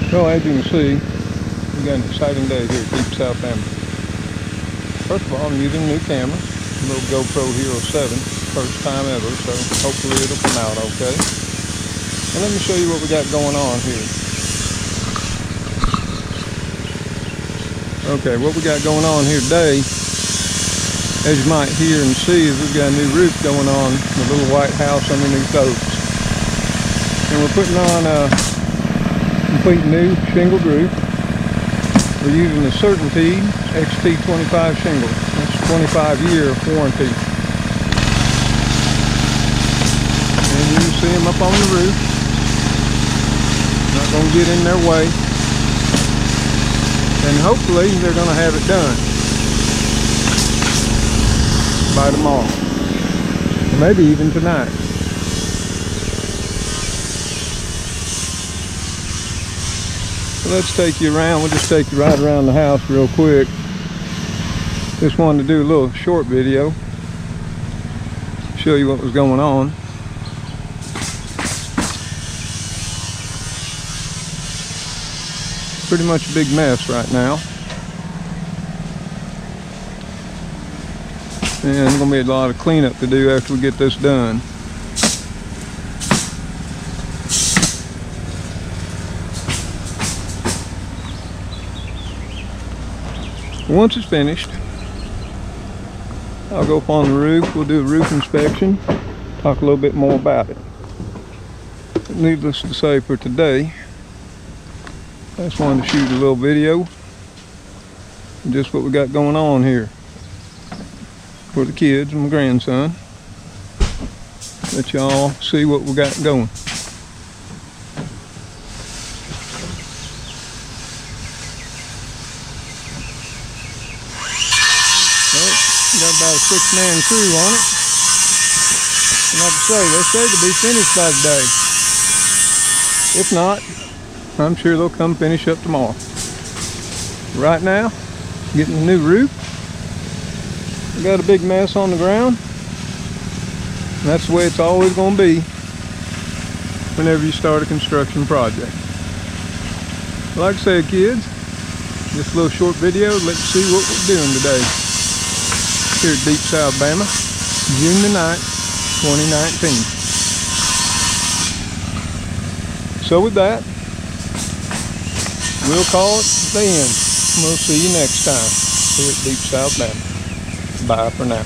Well, as you can see, we got an exciting day here at Deep South Bama. First of all, I'm using a new camera, a little GoPro Hero 7, first time ever, so hopefully it'll come out okay. And let me show you what we got going on here. Okay, what we got going on here today, as you might hear and see, is we've got a new roof going on, the little white house underneath those. And we're putting on a complete new shingled roof. We're using the Certainty XT25 shingle. That's 25-year warranty. And you can see them up on the roof. Not going to get in their way. And hopefully they're going to have it done by tomorrow. Or maybe even tonight. Let's take you around. We'll just take you right around the house real quick. Just wanted to do a little short video, show you what was going on. Pretty much a big mess right now. And there's going to be a lot of cleanup to do after we get this done. Once it's finished, I'll go up on the roof, we'll do a roof inspection, talk a little bit more about it. But needless to say for today, I just wanted to shoot a little video, just what we got going on here for the kids and my grandson. Let y'all see what we got going. Got about a 6-man crew on it. And like I say, they say to be finished by today. If not, I'm sure they'll come finish up tomorrow. Right now, getting a new roof. We got a big mess on the ground. And that's the way it's always going to be whenever you start a construction project. Like I said, kids, just a little short video, let's see what we're doing today here at Deep South Bama, June the 9th, 2019. So with that, we'll call it the end. We'll see you next time here at Deep South Bama. Bye for now.